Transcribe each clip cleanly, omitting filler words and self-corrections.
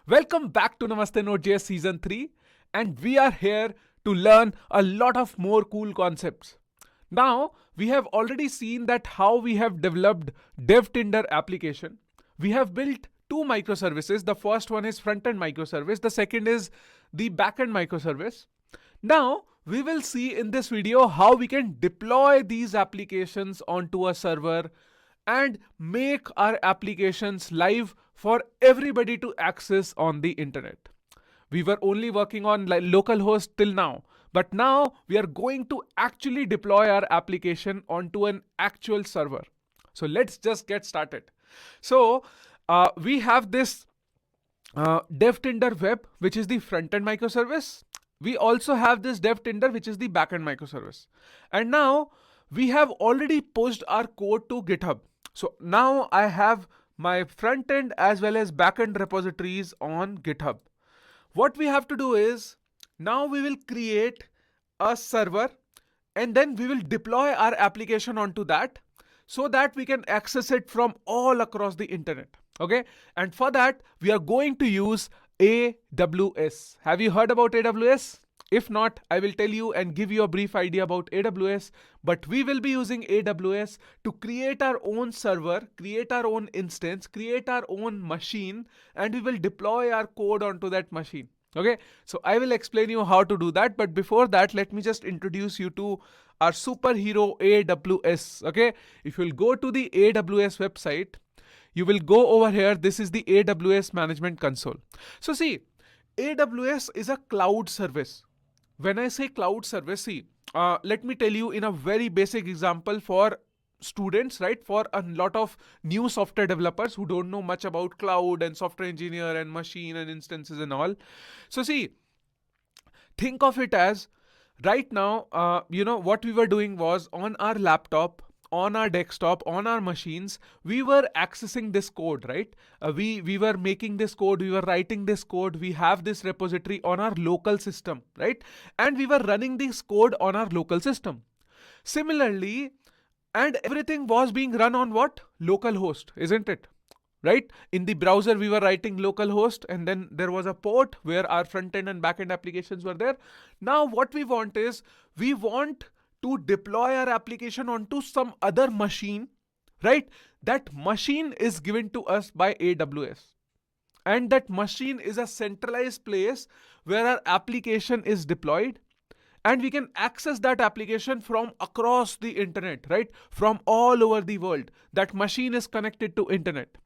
Welcome back to Namaste Node.js Season 3, and we are here to learn a lot of more cool concepts. Now, we have already seen that how we have developed DevTinder application. We have built two microservices. The first one is front-end microservice. The second is the back-end microservice. Now, we will see in this video how we can deploy these applications onto a server and make our applications live for everybody to access on the internet. We were only working on localhost till now, but now we are going to actually deploy our application onto an actual server. So let's just get started. So we have this DevTinder web, which is the front-end microservice. We also have this DevTinder, which is the backend microservice. And now we have already pushed our code to GitHub. So now I have my front end as well as backend repositories on GitHub. What we have to do is now we will create a server and then we will deploy our application onto that so that we can access it from all across the internet. Okay. And for that, we are going to use AWS. Have you heard about AWS? If not, I will tell you and give you a brief idea about AWS, but we will be using AWS to create our own server, create our own instance, create our own machine, and we will deploy our code onto that machine. Okay, so I will explain you how to do that, but before that, let me just introduce you to our superhero AWS. Okay, if you'll go to the AWS website, you will go over here. This is the AWS Management Console. So see, AWS is a cloud service. When I say cloud service, see, let me tell you in a very basic example for students, right? For a lot of new software developers who don't know much about cloud and software engineer and machine and instances and all. So see, think of it as right now, what we were doing was on our laptop, on our desktop, on our machines, we were accessing this code, right? We were making this code, we were writing this code, we have this repository on our local system, right? And we were running this code on our local system. Similarly, and everything was being run on what? Localhost, isn't it? Right? In the browser, we were writing localhost, and then there was a port where our front-end and back-end applications were there. Now, what we want is, we want to deploy our application onto some other machine, right? That machine is given to us by AWS. And that machine is a centralized place where our application is deployed. And we can access that application from across the internet, right? From all over the world. That machine is connected to internet,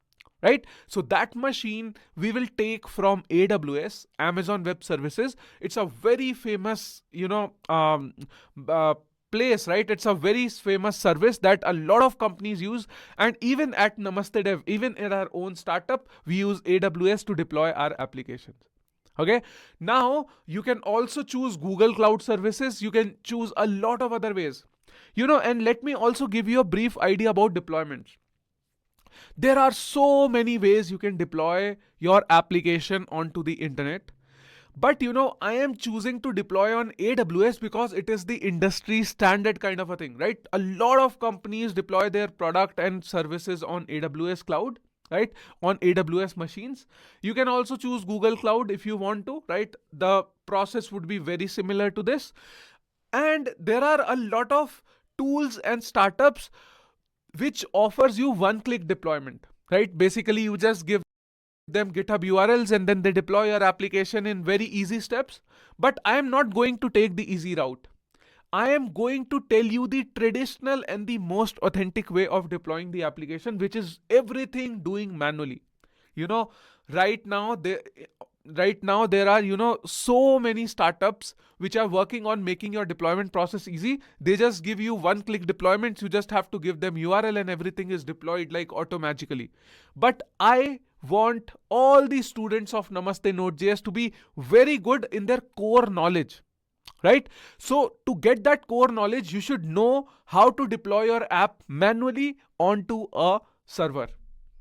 right? So that machine we will take from AWS, Amazon Web Services. It's a very famous, place, right? It's a very famous service that a lot of companies use, and even at Namaste Dev, even in our own startup, we use AWS to deploy our applications. Okay, now you can also choose Google Cloud Services. You can choose a lot of other ways, and let me also give you a brief idea about deployments. There are so many ways you can deploy your application onto the internet. But I am choosing to deploy on AWS because it is the industry standard kind of a thing, right? A lot of companies deploy their product and services on AWS cloud, right? On AWS machines. You can also choose Google Cloud if you want to, right? The process would be very similar to this. And there are a lot of tools and startups which offers you one-click deployment, right? Basically, you just give them GitHub URLs and then they deploy your application in very easy steps. But I am not going to take the easy route. I am going to tell you the traditional and the most authentic way of deploying the application, which is everything doing manually. Right now there are so many startups which are working on making your deployment process easy. They just give you one-click deployments. You just have to give them URL and everything is deployed like automatically. But I want all the students of Namaste Node.js to be very good in their core knowledge, right? So to get that core knowledge, you should know how to deploy your app manually onto a server.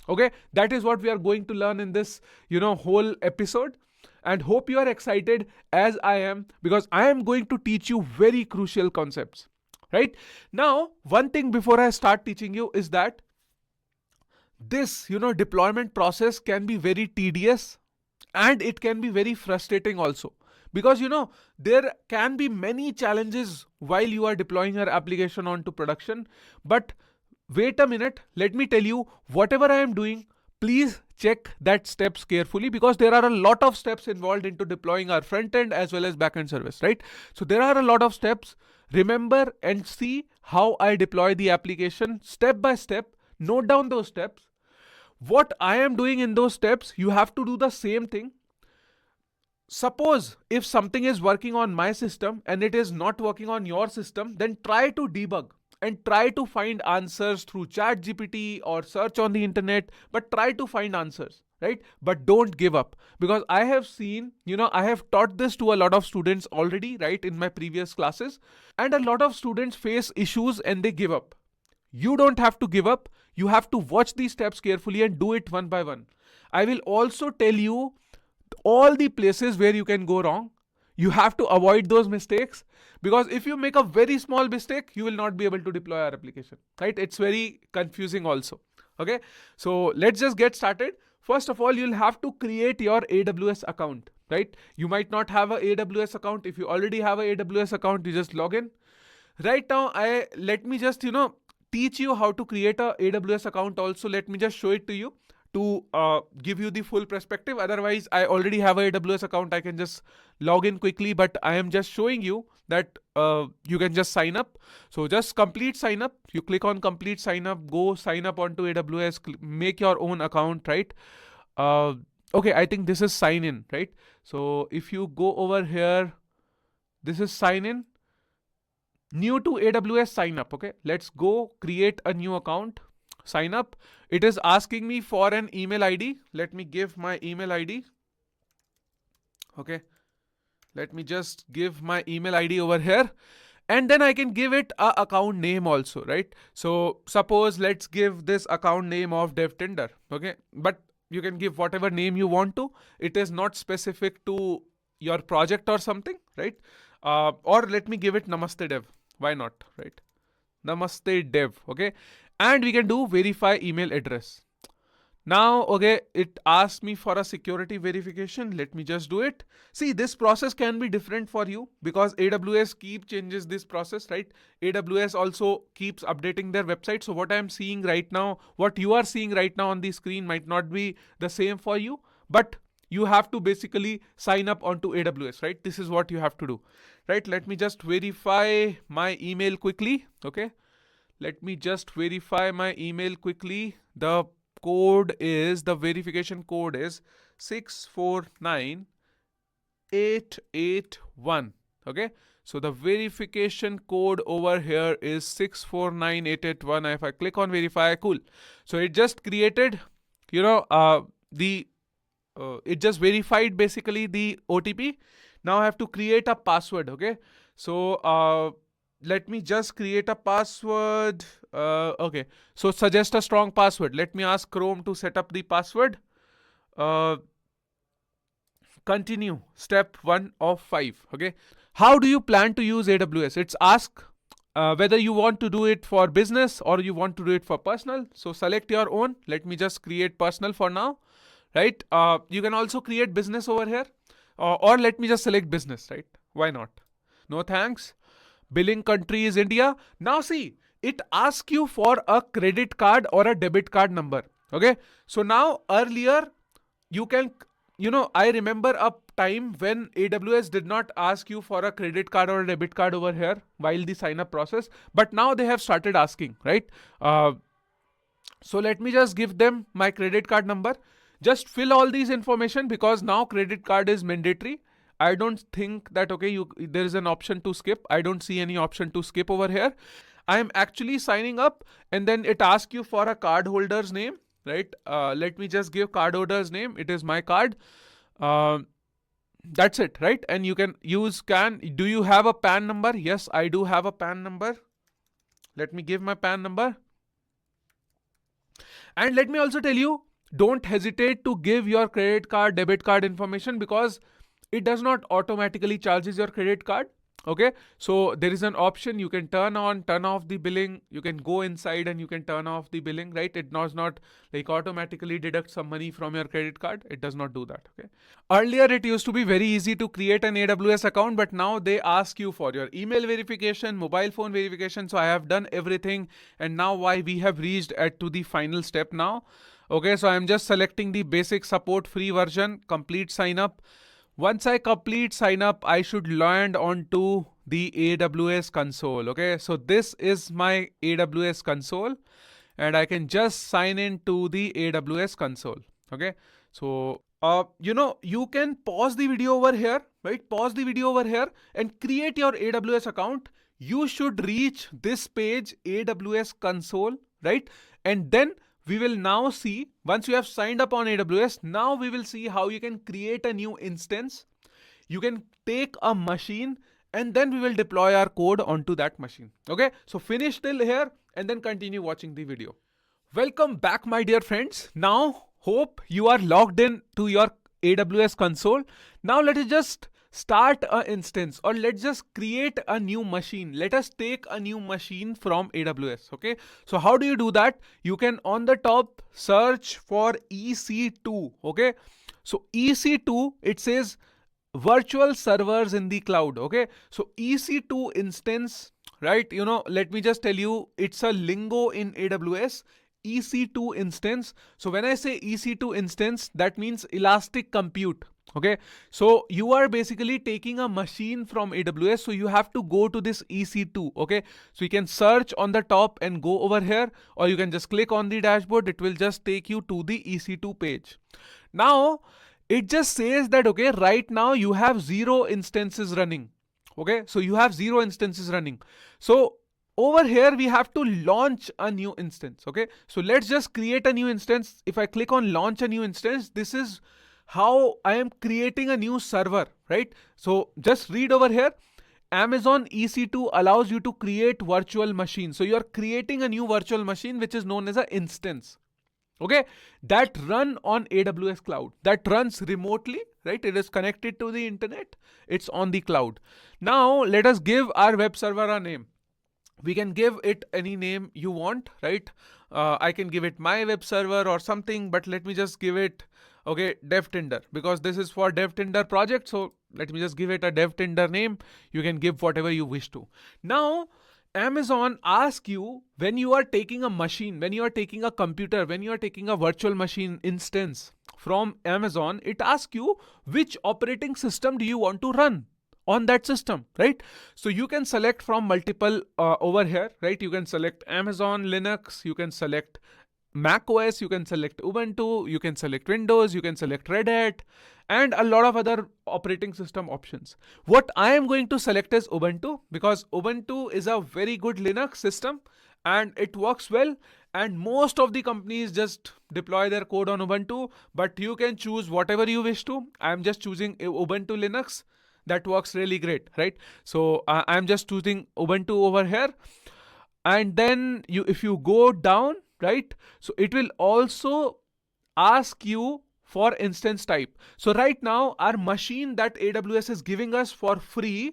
Okay, that is what we are going to learn in this, whole episode. And hope you are excited as I am, because I am going to teach you very crucial concepts, right? Now, one thing before I start teaching you is that this, deployment process can be very tedious And it can be very frustrating also, because there can be many challenges while you are deploying your application onto production. But wait a minute, let me tell you, whatever I am doing, please check that steps carefully, because there are a lot of steps involved into deploying our front end as well as backend service, right? So there are a lot of steps. Remember and see how I deploy the application step by step. Note down those steps. What I am doing in those steps, you have to do the same thing. Suppose if something is working on my system and it is not working on your system, then try to debug and try to find answers through ChatGPT or search on the internet, but try to find answers, right? But don't give up, because I have seen, I have taught this to a lot of students already, right, in my previous classes, and a lot of students face issues and they give up. You don't have to give up. You have to watch these steps carefully and do it one by one. I will also tell you all the places where you can go wrong. You have to avoid those mistakes, because if you make a very small mistake, you will not be able to deploy our application, right? It's very confusing also. Okay, so let's just get started. First of all, you'll have to create your AWS account, right? You might not have an AWS account. If you already have an AWS account, you just log in. Right now, let me just teach you how to create a AWS account also. Let me just show it to you to give you the full perspective. Otherwise, I already have a AWS account. I can just log in quickly, but I am just showing you that you can just sign up. So just complete sign up. You click on complete sign up, go sign up onto AWS, make your own account, right? Okay, I think this is sign in, right? So if you go over here, this is sign in. New to AWS, sign up. Okay, let's go create a new account. Sign up. It is asking me for an email ID. Let me give my email ID. Okay, let me just give my email ID over here, and then I can give it a account name also, right? So suppose let's give this account name of DevTender. Okay, but you can give whatever name you want to. It is not specific to your project or something, right? Or let me give it Namaste Dev. Why not, right? Namaste Dev. Okay, and we can do verify email address. Now, okay, it asked me for a security verification. Let me just do it. See, this process can be different for you because AWS changes this process, right? AWS also keeps updating their website. So what I'm seeing right now, what you are seeing right now on the screen might not be the same for you, but you have to basically sign up onto AWS, right? This is what you have to do, right? Let me just verify my email quickly. Okay, let me just verify my email quickly. The verification code is 649881. Okay, so the verification code over here is 649881. If I click on verify, cool. So it just created, it just verified basically the OTP. Now I have to create a password. Okay, so let me just create a password. Okay, so suggest a strong password. Let me ask Chrome to set up the password. Continue. Step 1 of 5. Okay, how do you plan to use AWS? It's ask whether you want to do it for business or you want to do it for personal. So select your own. Let me just create personal for now, right? You can also create business over here, or let me just select business, right? Why not? No thanks. Billing country is India. Now see, it asks you for a credit card or a debit card number. Okay, so now earlier you can, I remember a time when AWS did not ask you for a credit card or a debit card over here while the sign up process, but now they have started asking, right? So let me just give them my credit card number. Just fill all these information because now credit card is mandatory. I don't think that, there is an option to skip. I don't see any option to skip over here. I am actually signing up, and then it asks you for a card holder's name, right? Let me just give card holder's name. It is my card. That's it, right? And you can use do you have a PAN number? Yes, I do have a PAN number. Let me give my PAN number. And let me also tell you, don't hesitate to give your credit card, debit card information, because it does not automatically charges your credit card. Okay, so there is an option you can turn on, turn off the billing. You can go inside and you can turn off the billing, right? It does not like automatically deduct some money from your credit card. It does not do that. Okay. Earlier, it used to be very easy to create an AWS account, but now they ask you for your email verification, mobile phone verification. So I have done everything, and now why we have reached to the final step now. Okay, so I'm just selecting the basic support free version, complete sign up. Once I complete sign up, I should land onto the AWS console. Okay, so this is my AWS console, and I can just sign in to the AWS console. Okay, so you can pause the video over here, right? Pause the video over here and create your AWS account. You should reach this page, AWS console, right? And then we will now see, once you have signed up on AWS, now we will see how you can create a new instance. You can take a machine and then we will deploy our code onto that machine. Okay, so finish till here and then continue watching the video. Welcome back, my dear friends. Now, hope you are logged in to your AWS console. Now let us just start an instance, or let's just create a new machine. Let us take a new machine from AWS. Okay, so how do you do that? You can on the top search for EC2. Okay, so EC2, it says virtual servers in the cloud. Okay, so EC2 instance, right? Let me just tell you, it's a lingo in AWS. EC2 instance. So when I say EC2 instance, that means elastic compute. Okay, so you are basically taking a machine from AWS, so you have to go to this EC2. Okay, so you can search on the top and go over here, or you can just click on the dashboard. It will just take you to the EC2 page. Now it just says that, okay, right now you have 0 instances running. Okay, so you have 0 instances running. So over here we have to launch a new instance. Okay, so let's just create a new instance. If I click on launch a new instance, this is how I am creating a new server, right? So just read over here. Amazon EC2 allows you to create virtual machines. So you are creating a new virtual machine, which is known as an instance. Okay, that run on AWS cloud, that runs remotely, right? It is connected to the internet. It's on the cloud. Now let us give our web server a name. We can give it any name you want, right? I can give it my web server or something, but let me just give it, okay, DevTinder, because this is for DevTinder project. So let me just give it a DevTinder name. You can give whatever you wish to. Now, Amazon asks you, when you are taking a machine, when you are taking a computer, when you are taking a virtual machine instance from Amazon, it asks you which operating system do you want to run on that system, right? So you can select from multiple over here, right? You can select Amazon Linux, you can select Mac OS, you can select Ubuntu, you can select Windows, you can select Red Hat, and a lot of other operating system options. What I am going to select is Ubuntu, because Ubuntu is a very good Linux system and it works well, and most of the companies just deploy their code on Ubuntu, but you can choose whatever you wish to. I am just choosing Ubuntu Linux. That works really great, right? So I'm just choosing Ubuntu over here. And then if you go down, right, so it will also ask you for instance type. So right now our machine that AWS is giving us for free,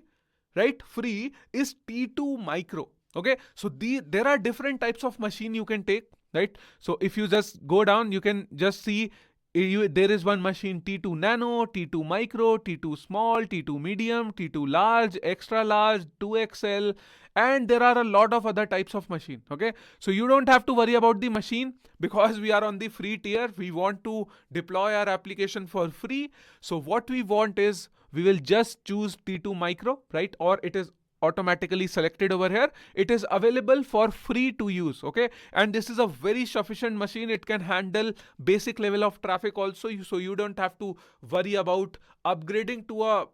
right, free, is T2 micro. Okay, so there are different types of machine you can take, right? So if you just go down, you can just see there is one machine T2 nano, T2 micro, T2 small, T2 medium, T2 large, extra large, 2XL, and there are a lot of other types of machine. Okay, so you don't have to worry about the machine because we are on the free tier. We want to deploy our application for free. So what we want is, we will just choose T2 micro, right? Or it is automatically selected over here. It is available for free to use. Okay, and this is a very sufficient machine. It can handle basic level of traffic also, so you don't have to worry about upgrading to a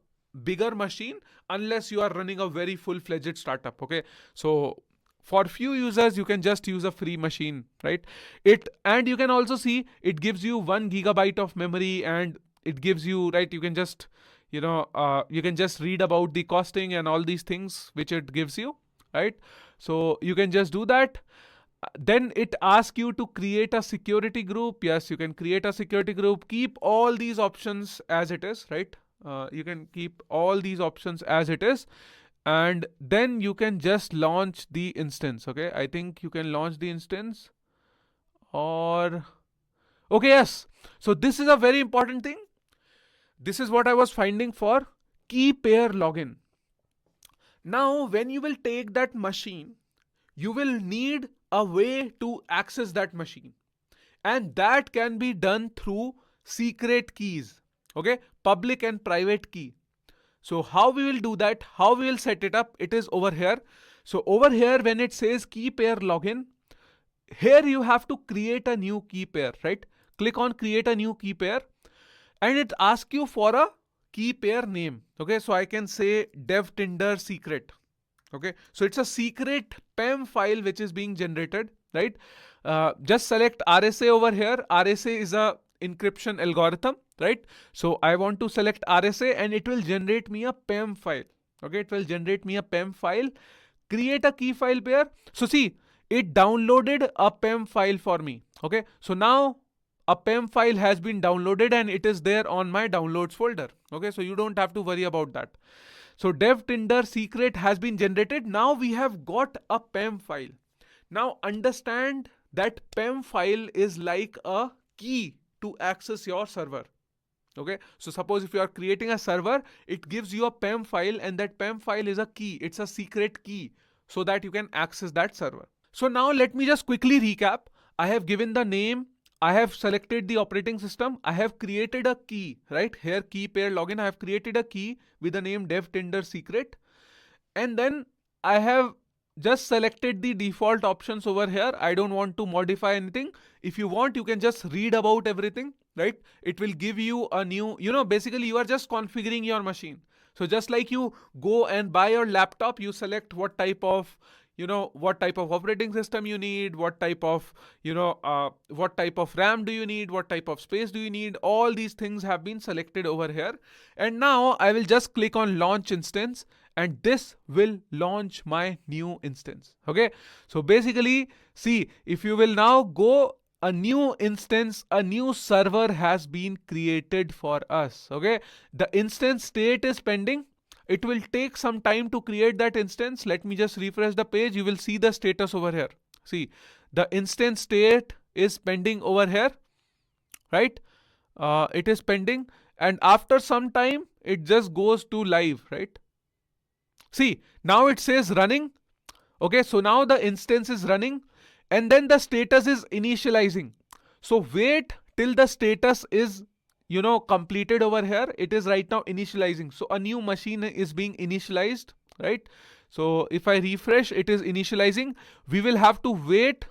bigger machine unless you are running a very full-fledged startup. Okay, so for few users you can just use a free machine, right? And you can also see it gives you 1 GB of memory, and it gives you, right, you can just you can just read about the costing and all these things which it gives you, right? So you can just do that. Then it asks you to create a security group. Yes, you can create a security group. Keep all these options as it is, right? You can keep all these options as it is. and then you can just launch the instance. Okay, I think you can launch the instance, or okay, yes. So this is a very important thing. This is what I was finding for key pair login. Now when you will take that machine, you will need a way to access that machine, and that can be done through secret keys. Okay, public and private key. So how we will do that, how we will set it up, it is over here. So over here, when it says key pair login, here you have to create a new key pair, right? Click on create a new key pair, and it asks you for a key pair name. Okay, so I can say dev tinder secret. Okay, so it's a secret PEM file which is being generated, right? Just select RSA over here. RSA is a encryption algorithm, right? So I want to select RSA, and it will generate me a PEM file. Okay, it will generate me a PEM file. Create a key file pair. So see, it downloaded a PEM file for me. Okay, so now a PEM file has been downloaded and it is there on my downloads folder. Okay, so you don't have to worry about that. So dev tinder secret has been generated. Now we have got a PEM file. Now understand that PEM file is like a key to access your server. Okay, so suppose if you are creating a server, it gives you a PEM file, and that PEM file is a key. It's a secret key so that you can access that server. So now let me just quickly recap. I have given the name, I have selected the operating system, I have created a key, right? Here key pair login, I have created a key with the name dev tinder secret, and then I have just selected the default options over here. I don't want to modify anything. If you want, you can just read about everything, right? It will give you a new, basically you are just configuring your machine. So just like you go and buy your laptop, you select what type of operating system you need, what type of RAM do you need, what type of space do you need. All these things have been selected over here. And now I will just click on launch instance, and this will launch my new instance. Okay, so basically, see, if you will now go a new instance, a new server has been created for us. Okay, the instance state is pending. It will take some time to create that instance. Let me just refresh the page. You will see the status over here. See, the instance state is pending over here, right? It is pending, and after some time it just goes to live, right? See, now it says running. Okay, so now the instance is running, and then the status is initializing. So wait till the status is completed over here. It is right now initializing. So a new machine is being initialized, right? So if I refresh, it is initializing. We will have to wait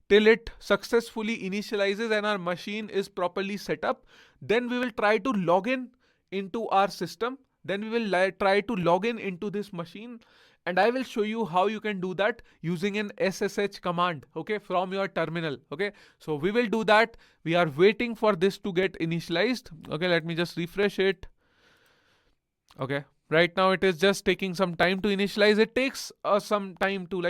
till it successfully initializes and our machine is properly set up. Then we will try to log in into our system. Then we will try to log in into this machine, and I will show you how you can do that using an SSH command, okay, from your terminal. Okay, so we will do that. We are waiting for this to get initialized. Okay, let me just refresh it. Okay, right now it is just taking some time to initialize. It takes some time to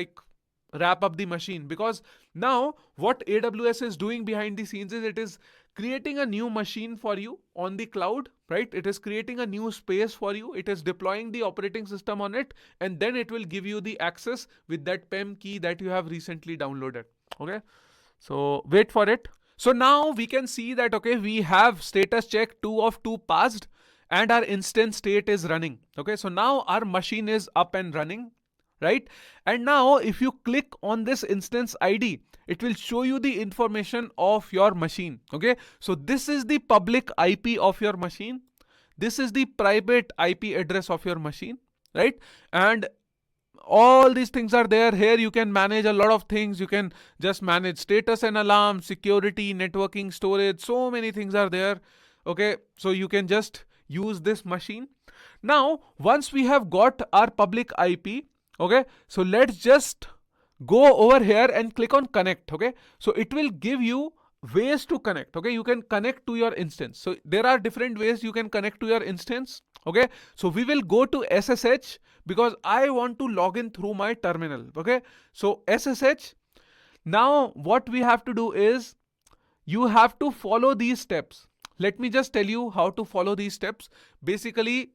wrap up the machine, because now what AWS is doing behind the scenes is it is creating a new machine for you on the cloud, right? It is creating a new space for you. It is deploying the operating system on it, and then it will give you the access with that PEM key that you have recently downloaded. Okay, so wait for it. So now we can see that, okay, we have status check 2 of 2 passed, and our instance state is running. Okay, so now our machine is up and running, right? And now if you click on this instance ID, it will show you the information of your machine. Okay, so this is the public IP of your machine. This is the private IP address of your machine, right? And all these things are there. Here you can manage a lot of things. You can just manage status and alarm, security, networking, storage. So many things are there. Okay, so you can just use this machine. Now once we have got our public IP, okay, so let's just go over here and click on connect. Okay, so it will give you ways to connect. Okay, you can connect to your instance. So there are different ways you can connect to your instance. Okay, so we will go to SSH because I want to log in through my terminal. Okay, so SSH. Now what we have to do is you have to follow these steps. Let me just tell you how to follow these steps. Basically,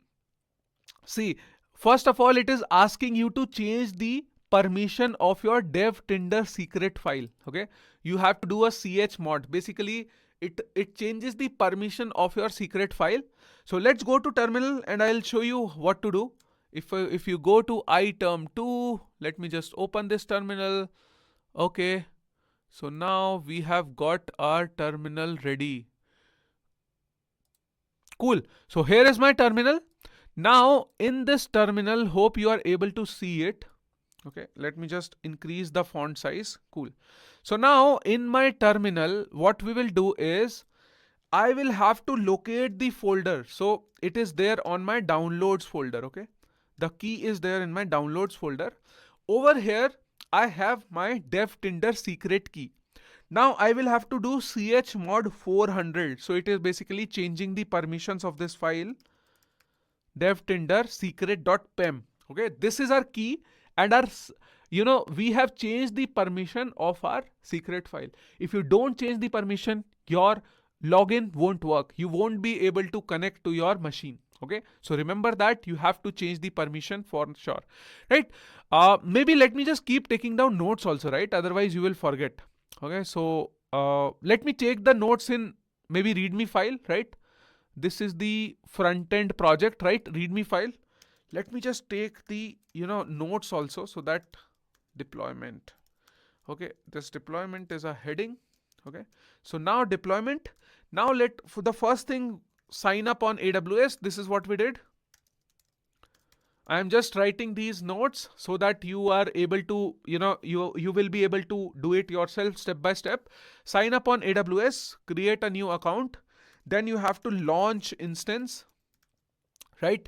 see, first of all, it is asking you to change the permission of your dev tinder secret file. Okay, you have to do a chmod. Basically, it changes the permission of your secret file. So let's go to terminal and I'll show you what to do. If you go to iTerm2, let me just open this terminal. Okay, so now we have got our terminal ready. Cool. So here is my terminal. Now in this terminal, hope you are able to see it. Okay, let me just increase the font size. Cool. So now in my terminal, what we will do is I will have to locate the folder. So it is there on my downloads folder. Okay, the key is there in my downloads folder. Over here, I have my dev tinder secret key. Now I will have to do chmod 400. So it is basically changing the permissions of this file, dev tinder secret.pem. Okay, this is our key, and our, we have changed the permission of our secret file. If you don't change the permission, your login won't work. You won't be able to connect to your machine. Okay, so remember that you have to change the permission for sure, right? Maybe let me just keep taking down notes also, right? Otherwise you will forget. Okay, so let me take the notes in maybe readme file, right? This is the front-end project, right? Readme file. Let me just take the notes also, so that deployment. Okay, this deployment is a heading. Okay, so now deployment. Now for the first thing, sign up on AWS. This is what we did. I am just writing these notes so that you are able to, you will be able to do it yourself step by step. Sign up on AWS, create a new account. Then you have to launch instance, right?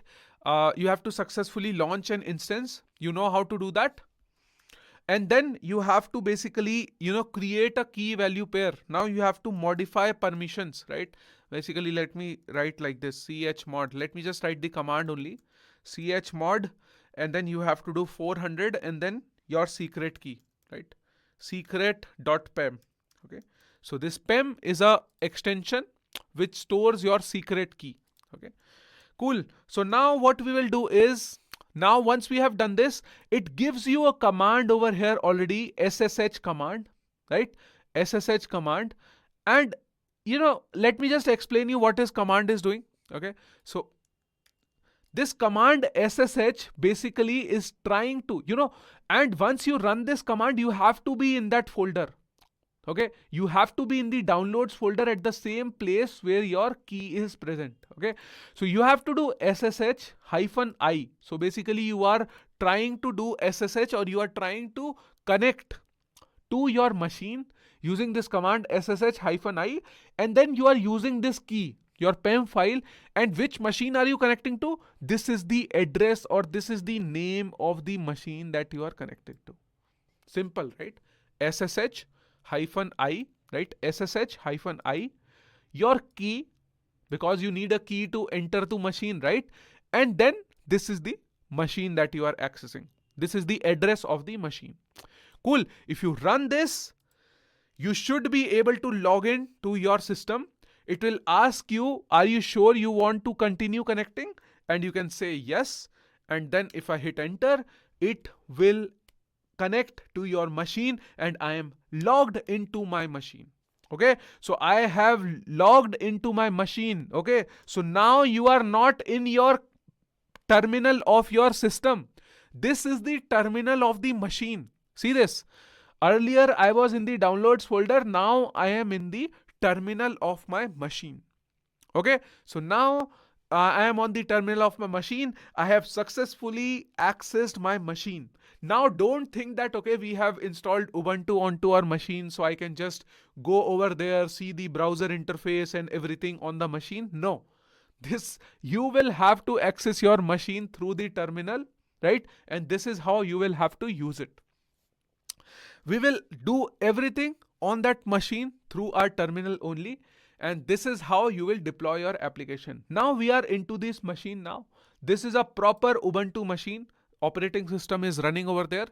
You have to successfully launch an instance. You know how to do that. And then you have to basically, create a key value pair. Now you have to modify permissions, right? Basically, let me write like this, chmod. Let me just write the command only, chmod, and then you have to do 400 and then your secret key, right? Secret.pem. Okay. So this pem is a extension which stores your secret key. Okay. Cool. So now what we will do is, now once we have done this, it gives you a command over here already, ssh command, right? Ssh command. And let me just explain you what this command is doing. Okay, so this command ssh basically is trying to, and once you run this command, you have to be in that folder. Okay, you have to be in the downloads folder at the same place where your key is present. Okay, so you have to do ssh-i. So basically you are trying to do ssh, or you are trying to connect to your machine using this command ssh-i, and then you are using this key, your pem file, and which machine are you connecting to? This is the address, or this is the name of the machine that you are connected to. Simple, right? ssh-i, right? ssh-i, your key, because you need a key to enter to machine, right? And then this is the machine that you are accessing. This is the address of the machine. Cool. If you run this, you should be able to log in to your system. It will ask you, are you sure you want to continue connecting? And you can say yes. And then if I hit enter, it will connect to your machine, and I am logged into my machine. Okay, so I have logged into my machine. Okay, so now you are not in your terminal of your system. This is the terminal of the machine. See this? Earlier I was in the downloads folder. Now I am in the terminal of my machine. Okay, so now I am on the terminal of my machine. I have successfully accessed my machine. Now don't think that, okay, we have installed Ubuntu onto our machine, so I can just go over there, see the browser interface and everything on the machine. No, you will have to access your machine through the terminal, right? And this is how you will have to use it. We will do everything on that machine through our terminal only. And this is how you will deploy your application. Now we are into this machine now. This is a proper Ubuntu machine. Operating system is running over there.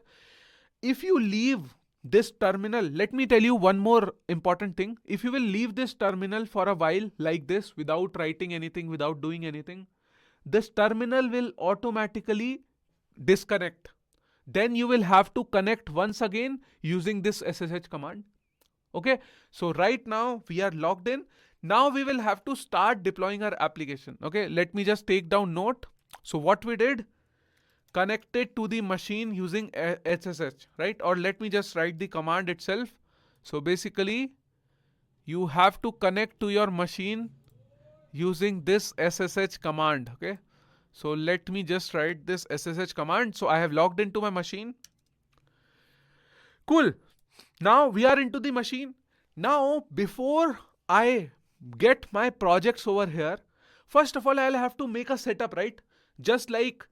If you leave this terminal, let me tell you one more important thing. If you will leave this terminal for a while like this, without writing anything, without doing anything, this terminal will automatically disconnect, then you will have to connect once again using this SSH command. Okay, so right now we are logged in. Now we will have to start deploying our application. Okay, let me just take down note. So what we did, connected to the machine using SSH, right? Or let me just write the command itself. So basically you have to connect to your machine using this SSH command. Okay, so let me just write this SSH command. So I have logged into my machine. Cool. Now we are into the machine. Now before I get my projects over here, first of all I'll have to make a setup, right? Just like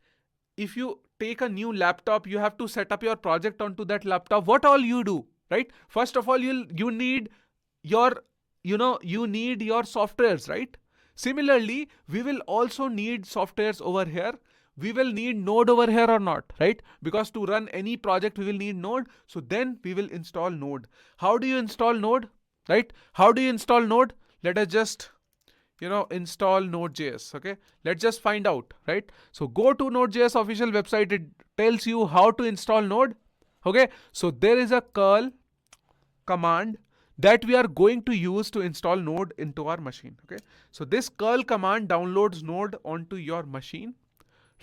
if you take a new laptop, you have to set up your project onto that laptop. What all you do, right? First of all, you need your you need your softwares, right? Similarly, we will also need softwares over here. We will need Node over here or not, right? Because to run any project, we will need Node. So then we will install Node. How do you install Node, right? How do you install Node? Let us just install Node.js. Okay, let's just find out, right? So go to Node.js official website. It tells you how to install Node. Okay, so there is a curl command that we are going to use to install Node into our machine. Okay, so this curl command downloads Node onto your machine,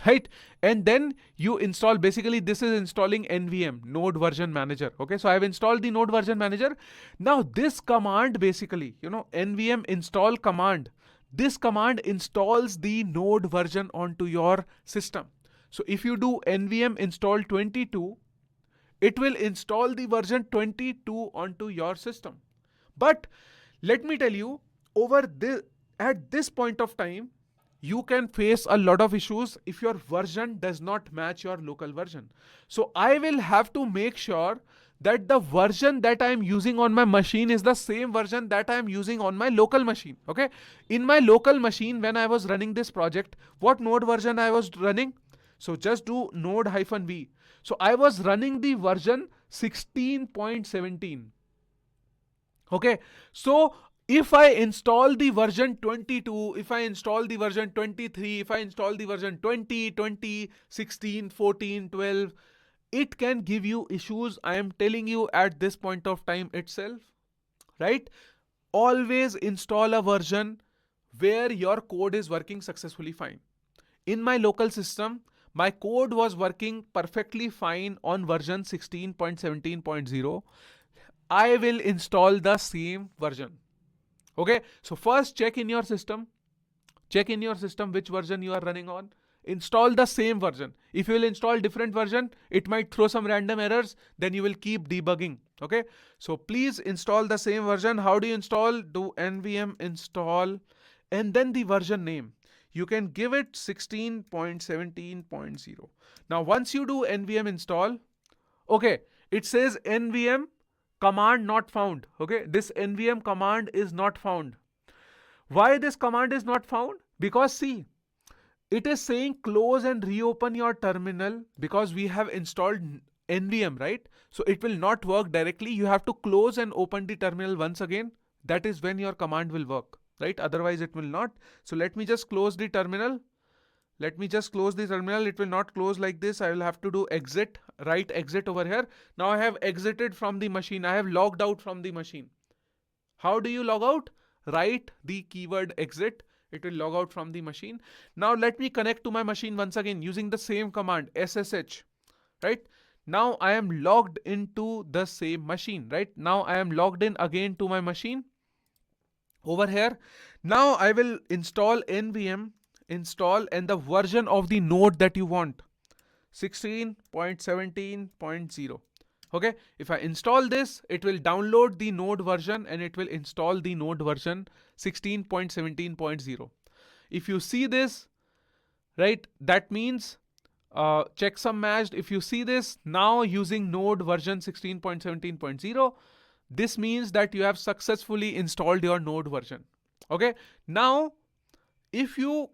right? And then you install, basically this is installing NVM, Node Version Manager. Okay, so I have installed the Node Version Manager. Now this command, basically, NVM install command, this command installs the Node version onto your system. So if you do NVM install 22, it will install the version 22 onto your system. But let me tell you, at this point of time, you can face a lot of issues if your version does not match your local version. So I will have to make sure that the version that I am using on my machine is the same version that I am using on my local machine. Okay, in my local machine, when I was running this project, what Node version I was running? So just do node-v. So I was running the version 16.17. Okay, so if I install the version 22, if I install the version 23, if I install the version 20, 20, 16, 14, 12, it can give you issues. I am telling you at this point of time itself, right? Always install a version where your code is working successfully fine. In my local system, my code was working perfectly fine on version 16.17.0. I will install the same version. Okay, so first check in your system. Check in your system which version you are running on. Install the same version. If you will install different version, it might throw some random errors. Then you will keep debugging. Okay, so please install the same version. How do you install? Do nvm install and then the version name. You can give it 16.17.0. Now once you do nvm install, okay, it says nvm command not found. Okay, this nvm command is not found. Why this command is not found? Because see, it is saying close and reopen your terminal because we have installed nvm, right? So it will not work directly. You have to close and open the terminal once again. That is when your command will work, right? Otherwise it will not. So let me just close the terminal. Let me just close the terminal. It will not close like this. I will have to do exit, right? Exit over here. Now I have exited from the machine. I have logged out from the machine. How do you log out? Write the keyword exit. It will log out from the machine. Now let me connect to my machine once again using the same command SSH, right? Now I am logged into the same machine, right? Now I am logged in again to my machine over here. Now I will install nvm install and the version of the node that you want, 16.17.0. Okay, if I install this, it will download the node version and it will install the node version 16.17.0. If you see this, right, that means checksum matched. If you see this now using node version 16.17.0, this means that you have successfully installed your node version. Okay, now if you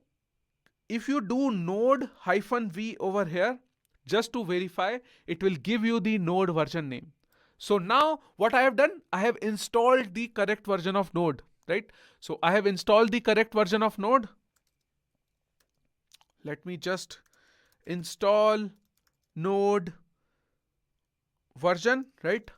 do node-v over here, just to verify, it will give you the node version name. So now what I have done, I have installed the correct version of node, right? So I have installed the correct version of node. Let me just install node version, right?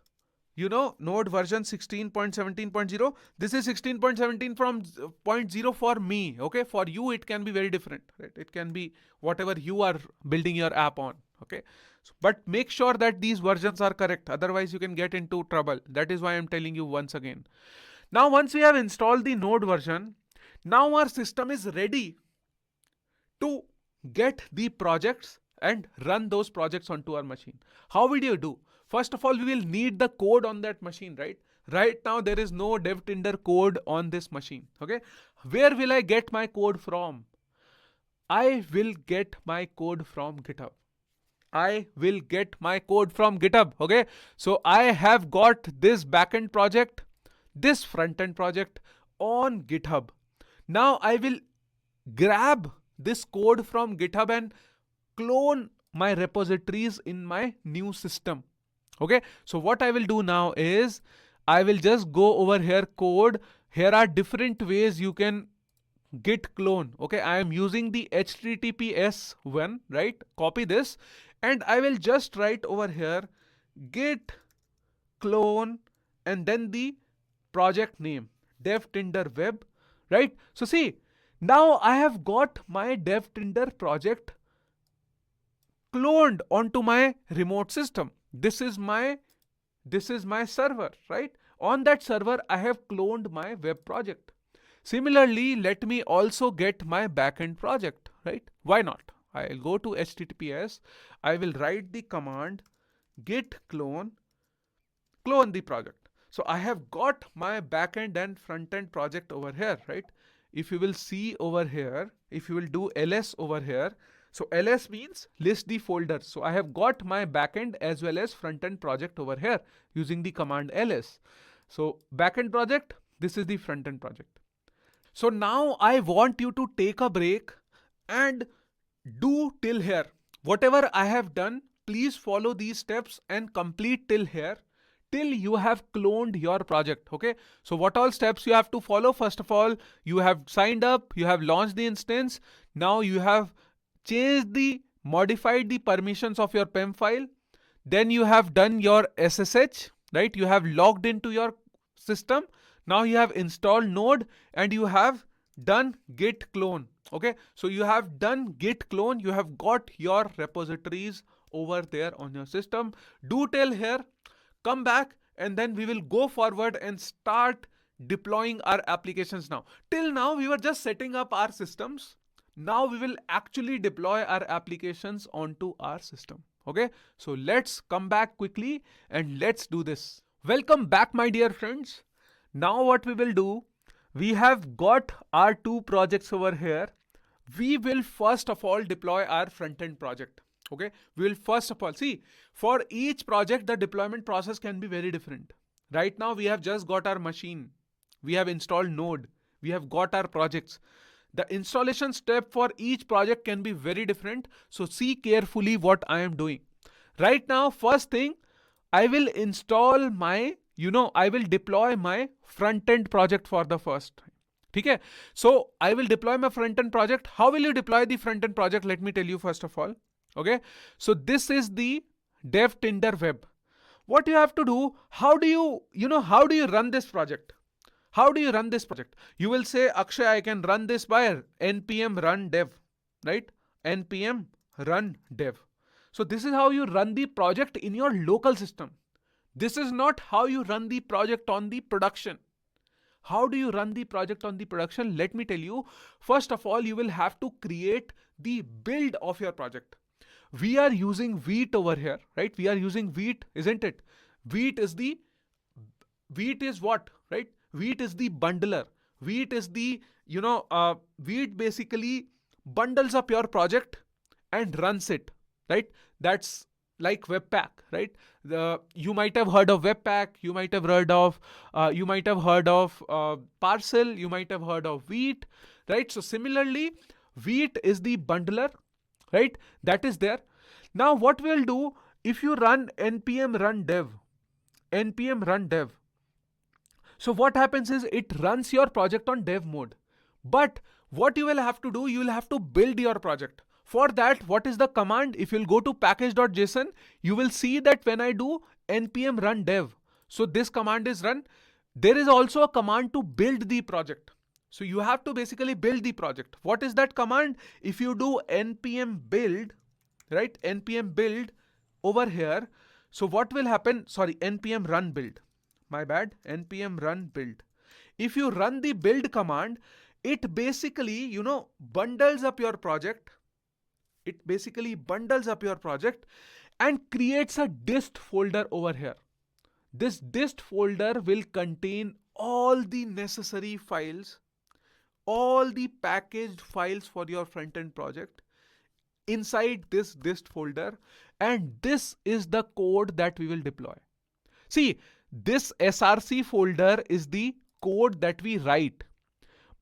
You know, node version 16.17.0. This is 16.17 from 0.0 for me. Okay, for you it can be very different, right? It can be whatever you are building your app on. Okay, so, but make sure that these versions are correct, otherwise you can get into trouble. That is why I'm telling you once again. Now once we have installed the node version, now our system is ready to get the projects and run those projects onto our machine. How will you do? First of all, we will need the code on that machine, right? Right now, there is no DevTinder code on this machine. Okay. Where will I get my code from? I will get my code from GitHub. I will get my code from GitHub. Okay. So I have got this backend project, this frontend project on GitHub. Now I will grab this code from GitHub and clone my repositories in my new system. Okay, so what I will do now is I will just go over here code. Here are different ways you can git clone. Okay, I am using the HTTPS one, right? Copy this and I will just write over here git clone and then the project name DevTinder web, right? So see, now I have got my DevTinder project cloned onto my remote system. This is my server, right? On that server, I have cloned my web project. Similarly, let me also get my backend project, right? Why not? I'll go to HTTPS. I will write the command git clone the project. So I have got my backend and frontend project over here, right? If you will see over here, if you will do ls over here, so ls means list the folders. So I have got my backend as well as frontend project over here using the command ls. So backend project, this is the frontend project. So now I want you to take a break and do till here. Whatever I have done, please follow these steps and complete till here, till you have cloned your project. Okay, so what all steps you have to follow? First of all, you have signed up, you have launched the instance, now you have modified the permissions of your PEM file, then you have done your SSH, right? You have logged into your system, now you have installed node and you have done git clone. Okay, so you have done git clone, you have got your repositories over there on your system. Do till here, come back and then we will go forward and start deploying our applications now. Till now we were just setting up our systems. Now we will actually deploy our applications onto our system. Okay, so let's come back quickly and let's do this. Welcome back, my dear friends. Now what we will do, we have got our two projects over here. We will first of all deploy our front-end project. Okay, we will first of all see, for each project the deployment process can be very different. Right now we have just got our machine, we have installed node, we have got our projects. The installation step for each project can be very different. So see carefully what I am doing. Right now, first thing, I will install my, I will deploy my front-end project for the first time. Okay, so I will deploy my front-end project. How will you deploy the front-end project? Let me tell you first of all. Okay, so this is the DevTinder web. What you have to do, how do you run this project? How do you run this project? You will say, Akshay, I can run this by npm run dev, right? Npm run dev. So this is how you run the project in your local system. This is not how you run the project on the production. How do you run the project on the production? Let me tell you. First of all, you will have to create the build of your project. We are using Vite over here, right? We are using Vite, isn't it? Vite is what, right? Vite is the bundler. Vite is the, Vite basically bundles up your project and runs it, right? That's like Webpack, right? You might have heard of Webpack, you might have heard of Parcel, you might have heard of Vite, right? So similarly, Vite is the bundler, right? That is there. Now what we'll do, if you run npm run dev, so what happens is it runs your project on dev mode. But what you will have to do, you will have to build your project. For that, what is the command? If you'll go to package.json, you will see that when I do npm run dev, so this command is run. There is also a command to build the project. So you have to basically build the project. What is that command? If you do npm build, right, npm build over here, so what will happen? Sorry, npm run build. My bad, npm run build. If you run the build command, it basically, bundles up your project. It basically bundles up your project and creates a dist folder over here. This dist folder will contain all the necessary files, all the packaged files for your front-end project inside this dist folder, and this is the code that we will deploy. See, this src folder is the code that we write.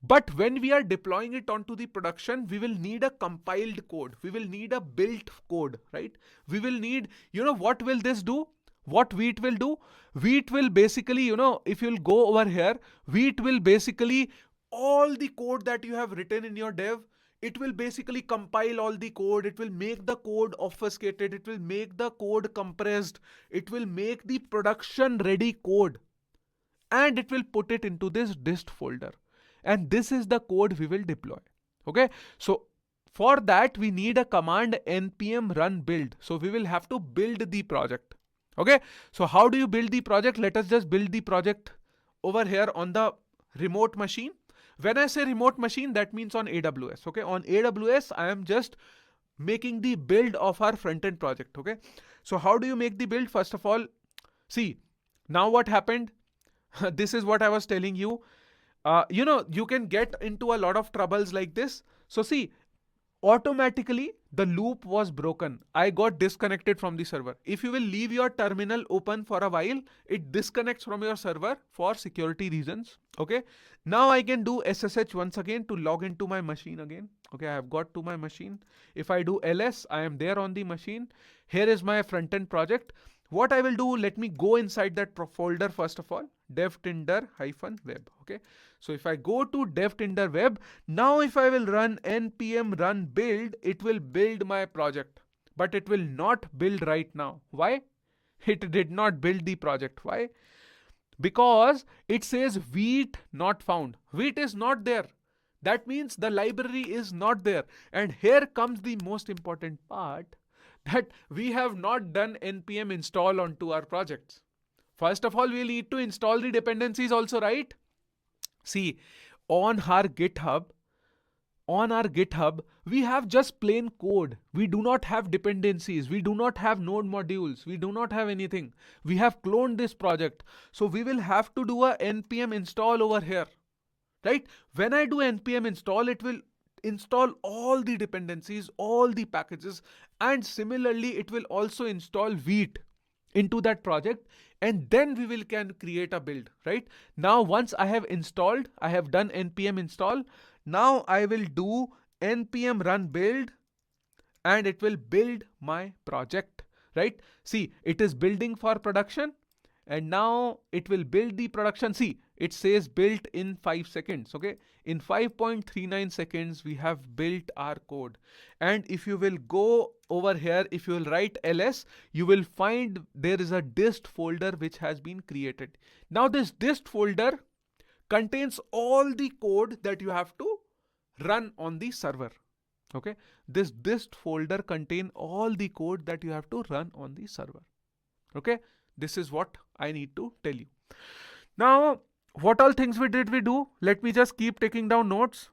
But when we are deploying it onto the production, we will need a compiled code. We will need a built code, right? We will need, what will this do? What Vite will do? Vite will basically, if you'll go over here, Vite will basically, all the code that you have written in your dev, it will basically compile all the code. It will make the code obfuscated. It will make the code compressed. It will make the production ready code. And it will put it into this dist folder. And this is the code we will deploy. Okay, so for that we need a command npm run build. So we will have to build the project. Okay, so how do you build the project? Let us just build the project over here on the remote machine. When I say remote machine, that means on AWS. Okay, on AWS I am just making the build of our front-end project. Okay, so how do you make the build? First of all, see, now what happened? This is what I was telling you. You can get into a lot of troubles like this. So see, automatically the loop was broken. I got disconnected from the server. If you will leave your terminal open for a while, it disconnects from your server for security reasons. Okay, now I can do SSH once again to log into my machine again. Okay, I have got to my machine. If I do ls, I am there on the machine. Here is my front-end project. What I will do, let me go inside that folder first of all, devtinder-web. Okay, so if I go to devtinder-web, now if I will run npm run build, it will build my project, but it will not build right now. Why? It did not build the project. Why? Because it says Vite not found. Vite is not there. That means the library is not there. And here comes the most important part, that we have not done npm install onto our projects. First of all, we need to install the dependencies also, right? See, on our GitHub, we have just plain code. We do not have dependencies. We do not have node modules. We do not have anything. We have cloned this project. So we will have to do a npm install over here, right? When I do npm install, it will install all the dependencies, all the packages, and similarly it will also install Vite into that project, and then we can create a build. Right now, once I have installed, I have done npm install. Now I will do npm run build and it will build my project. Right, see, it is building for production, and now it will build the production. See, it says built in 5 seconds. Okay, in 5.39 seconds we have built our code. And if you will go over here, if you will write ls, you will find there is a dist folder which has been created. Now this dist folder contains all the code that you have to run on the server. Okay, this dist folder contain all the code that you have to run on the server. Okay, this is what I need to tell you. Now, what all things we do? Let me just keep taking down notes.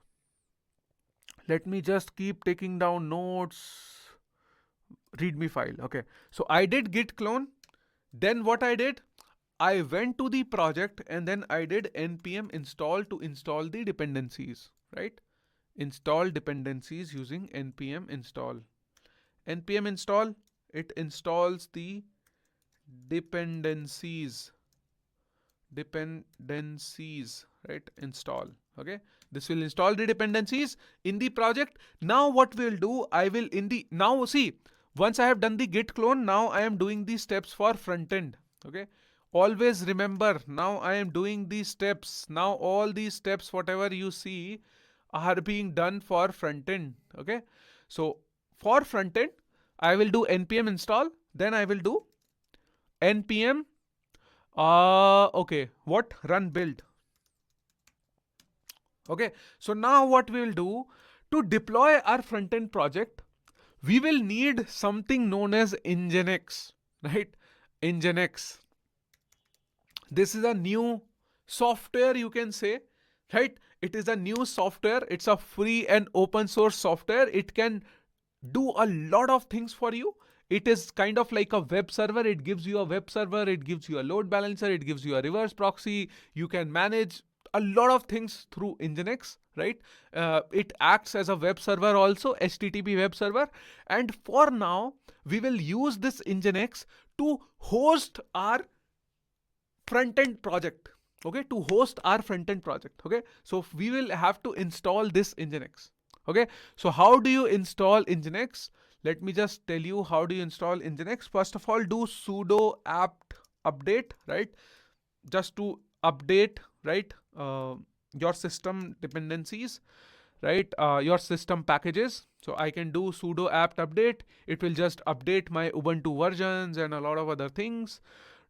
Readme file. Okay, so I did git clone. Then what I did, I went to the project and then I did npm install to install the dependencies. Right, install dependencies using npm install. Npm install, it installs the dependencies, right, install. Okay, this will install the dependencies in the project. Now what we'll do, I will now see, once I have done the git clone, now I am doing the steps for front end. Okay, always remember, now I am doing these steps. Now all these steps, whatever you see, are being done for front end. Okay, so for frontend, I will do npm install, then I will do npm, okay, what? Run build. Okay, so now what we will do to deploy our front-end project, we will need something known as Nginx, right? Nginx. This is a new software, you can say, right? It is a new software. It's a free and open source software. It can do a lot of things for you. It is kind of like a web server. It gives you a web server. It gives you a load balancer. It gives you a reverse proxy. You can manage a lot of things through Nginx, right? It acts as a web server also, HTTP web server. And for now, we will use this Nginx to host our front-end project. Okay, to host our front-end project. Okay, so we will have to install this Nginx. Okay, so how do you install Nginx? Let me just tell you how do you install Nginx. First of all, do sudo apt update, right? Just to update, right? Your system dependencies, right? Your system packages. So I can do sudo apt update. It will just update my Ubuntu versions and a lot of other things,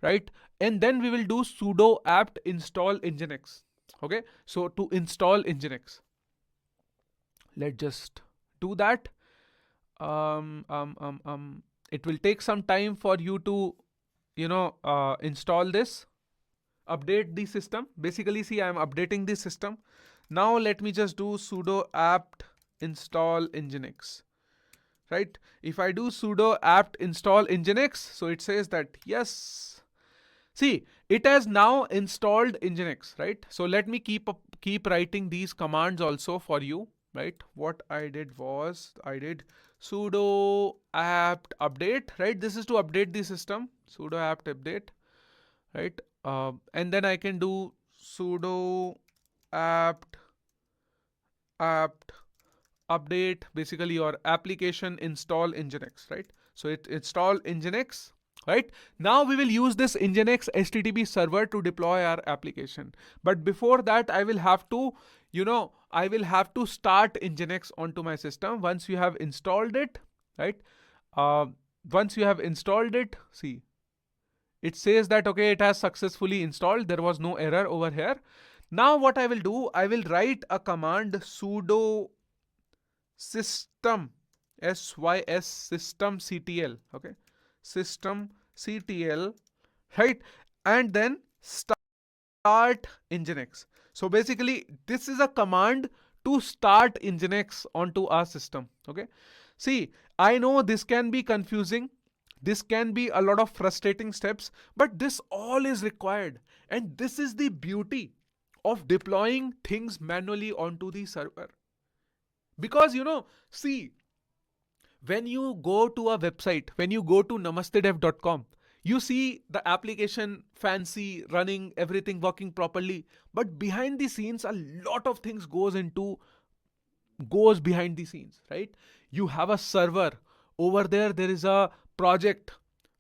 right? And then we will do sudo apt install Nginx. Okay, so to install Nginx, let's just do that. It will take some time for you to, install this, update the system. Basically, see, I am updating the system. Now let me just do sudo apt install Nginx, right? If I do sudo apt install Nginx, so it says that yes, see, it has now installed Nginx, right? So let me keep writing these commands also for you, right? What I did was I did sudo apt update, right? This is to update the system, sudo apt update, right? And then I can do sudo apt update, basically your application install Nginx, right? So it install Nginx, right? Now we will use this Nginx HTTP server to deploy our application. But before that, I will have to, start Nginx onto my system. Once you have installed it, right? Once you have installed it, see, it says that, okay, it has successfully installed. There was no error over here. Now what I will do, I will write a command sudo system, sys system ctl, okay, system ctl, right? And then start Nginx. So basically, this is a command to start Nginx onto our system. Okay, see, I know this can be confusing. This can be a lot of frustrating steps, but this all is required. And this is the beauty of deploying things manually onto the server. Because, see, when you go to a website, when you go to namastedev.com, you see the application fancy, running, everything working properly. But behind the scenes, a lot of things goes behind the scenes, right? You have a server. Over there is a project,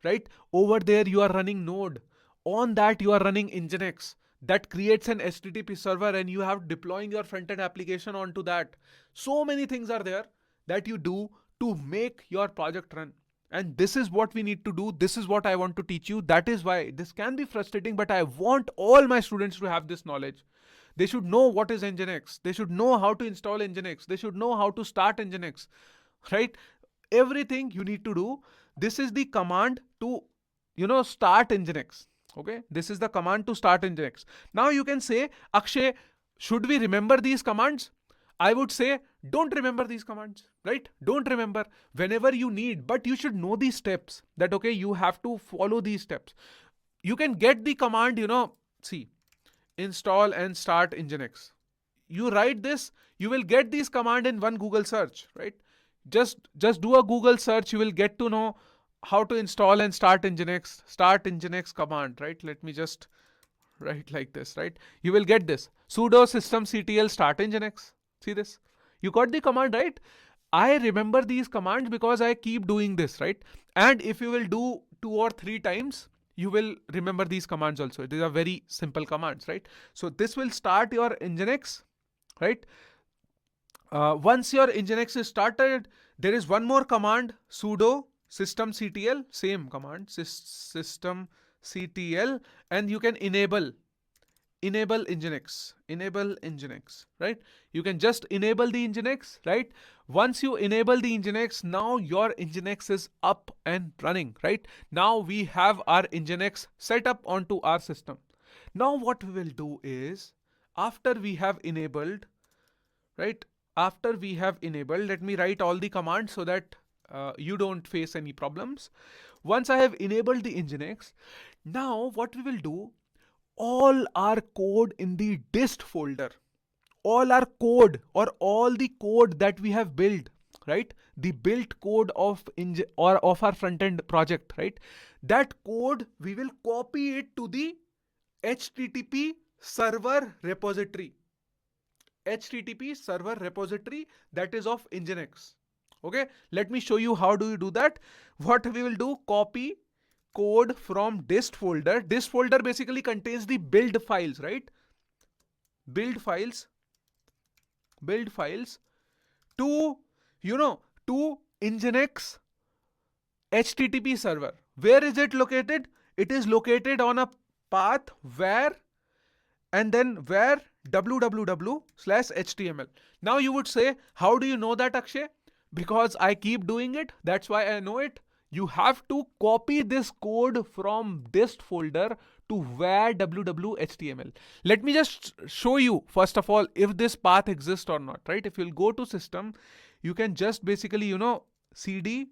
right? Over there you are running Node. On that you are running Nginx. That creates an HTTP server and you have deploying your front-end application onto that. So many things are there that you do to make your project run. And this is what we need to do. This is what I want to teach you. That is why this can be frustrating, but I want all my students to have this knowledge. They should know what is Nginx. They should know how to install Nginx. They should know how to start Nginx, right? Everything you need to do. This is the command to, start Nginx. Okay, this is the command to start Nginx. Now you can say, Akshay, should we remember these commands? I would say, don't remember these commands, right? Don't remember whenever you need, but you should know these steps that, okay, you have to follow these steps. You can get the command, see, install and start Nginx. You write this, you will get these command in one Google search, right? Just do a Google search. You will get to know how to install and start Nginx command, right? Let me just write like this, right? You will get this sudo system ctl start Nginx. See this? You got the command, right? I remember these commands because I keep doing this, right? And if you will do 2 or 3 times, you will remember these commands also. These are very simple commands, right? So this will start your Nginx, right? Once your Nginx is started, There is one more command, sudo systemctl, same command, systemctl, and you can enable Nginx, right? You can just enable the Nginx, right? Once you enable the Nginx, now your Nginx is up and running, right? Now we have our Nginx set up onto our system. Now what we will do is, after we have enabled, right? After we have enabled, let me write all the commands so that you don't face any problems. Once I have enabled the Nginx, now what we will do, all our code in the dist folder, all our code or all the code that we have built, right? The built code of of our front end project, right? That code we will copy it to the HTTP server repository. HTTP server repository that is of Nginx. Okay, let me show you how do you do that. What we will do, copy code from dist folder. Dist folder basically contains the build files, right? Build files to, to Nginx HTTP server. Where is it located? It is located on a path where, and then where www/html. Now you would say, how do you know that, Akshay? Because I keep doing it, that's why I know it. You have to copy this code from dist folder to where www.html. Let me just show you first of all if this path exists or not, right? If you'll go to system, you can just basically, cd,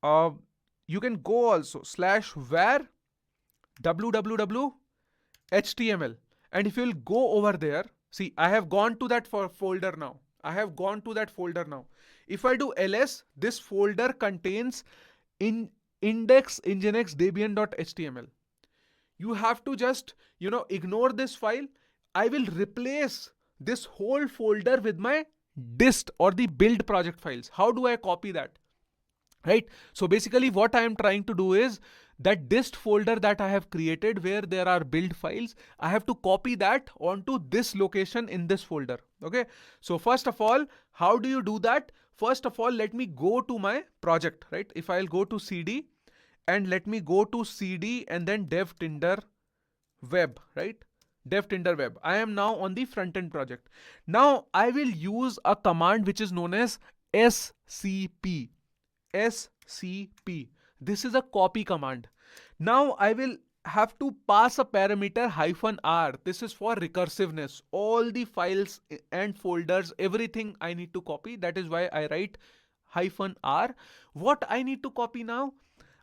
you can go also /where www.html, and if you'll go over there, see, I have gone to that folder now. If I do ls, this folder contains index nginx debian.html. You have to just, ignore this file. I will replace this whole folder with my dist or the build project files. How do I copy that? Right? So basically what I am trying to do is that dist folder that I have created where there are build files, I have to copy that onto this location in this folder. Okay. So first of all, how do you do that? First of all, let me go to my project, right? If I'll go to cd and let me go to cd and then dev tinder web, right? Dev tinder web. I am now on the front end project. Now I will use a command which is known as scp. This is a copy command. Now I will have to pass a parameter -r. This is for recursiveness. All the files and folders, everything I need to copy. That is why I write -r. What I need to copy now?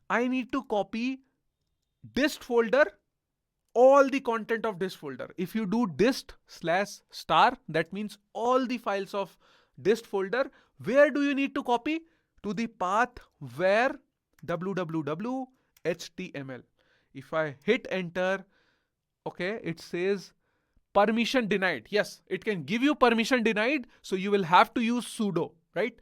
I need to copy dist folder, all the content of dist folder. If you do dist/*, that means all the files of dist folder. Where do you need to copy? To the path where www.html. If I hit enter, okay, it says permission denied. Yes, it can give you permission denied. So you will have to use sudo, right?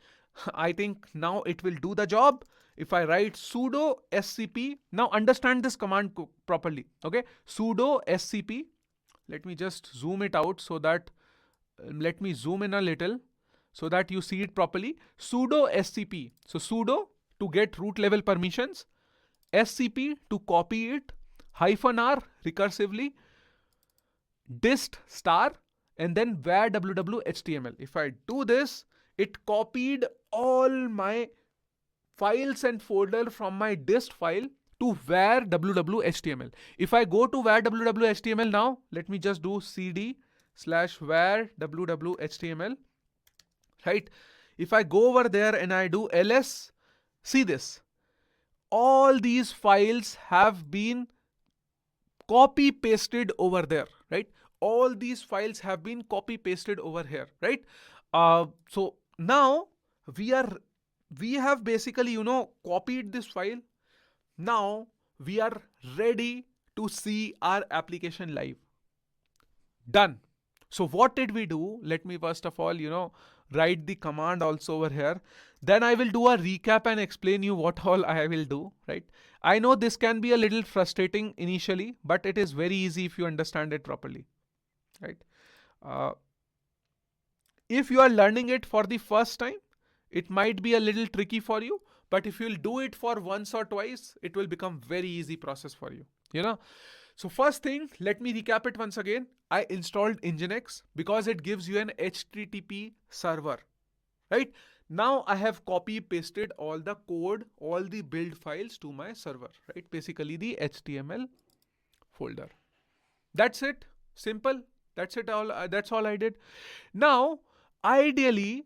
I think now it will do the job. If I write sudo scp, now understand this command properly. Okay, sudo scp. Let me just zoom it out so that, let me zoom in a little so that you see it properly. Sudo scp. So sudo to get root level permissions, scp to copy it, -r recursively, dist*, and then where www.html. If I do this, it copied all my files and folder from my dist file to where www.html. If I go to where www.html now, let me just do cd/where www.html, right? If I go over there and I do ls, see this. All these files have been copy pasted over there, right? All these files have been copy pasted over here, right? So now we have basically, copied this file. Now we are ready to see our application live. Done. So what did we do? Let me first of all, write the command also over here. Then I will do a recap and explain you what all I will do, right? I know this can be a little frustrating initially, but it is very easy if you understand it properly, right? If you are learning it for the first time, it might be a little tricky for you, but if you'll do it for once or twice, it will become very easy process for you, you know. So first thing, let me recap it once again. I installed Nginx because it gives you an HTTP server, right? Now I have copy pasted all the code, all the build files to my server, right? Basically the HTML folder. That's it. Simple. That's it. That's all I did. Now, ideally,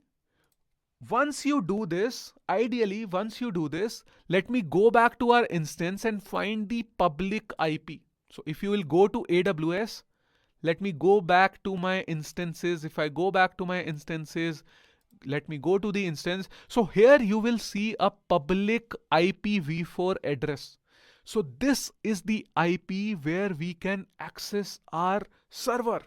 once you do this, let me go back to our instance and find the public IP. So if you will go to AWS, let me go back to my instances. If I go back to my instances, let me go to the instance. So here you will see a public IPv4 address. So this is the IP where we can access our server,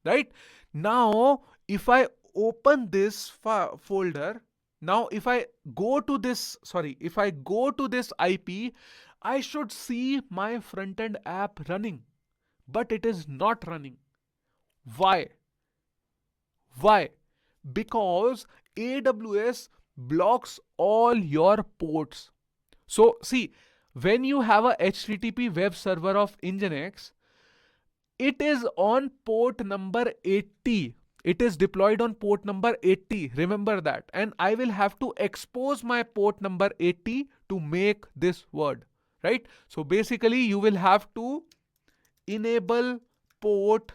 right? Now, if I open this folder, now if I go to this IP, I should see my front-end app running, but it is not running. Why? Because AWS blocks all your ports. So see, when you have a HTTP web server of Nginx, it is on port number 80. It is deployed on port number 80. Remember that. And I will have to expose my port number 80 to make this word, right? So basically you will have to enable port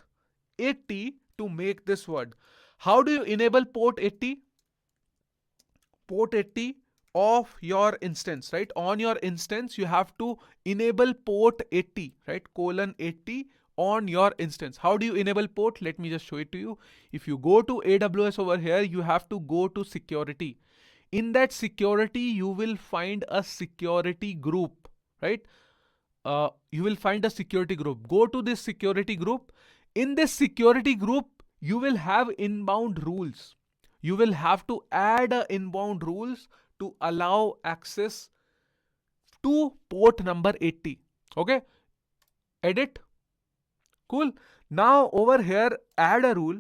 80 to make this word. How do you enable port 80? Port 80 of your instance, right? On your instance, you have to enable port 80, right? :80 on your instance. How do you enable port? Let me just show it to you. If you go to AWS over here, you have to go to security. In that security, you will find a security group, right? You will find a security group. Go to this security group. In this security group, you will have inbound rules. You will have to add inbound rules to allow access to port number 80. Okay. Edit. Cool. Now over here, add a rule,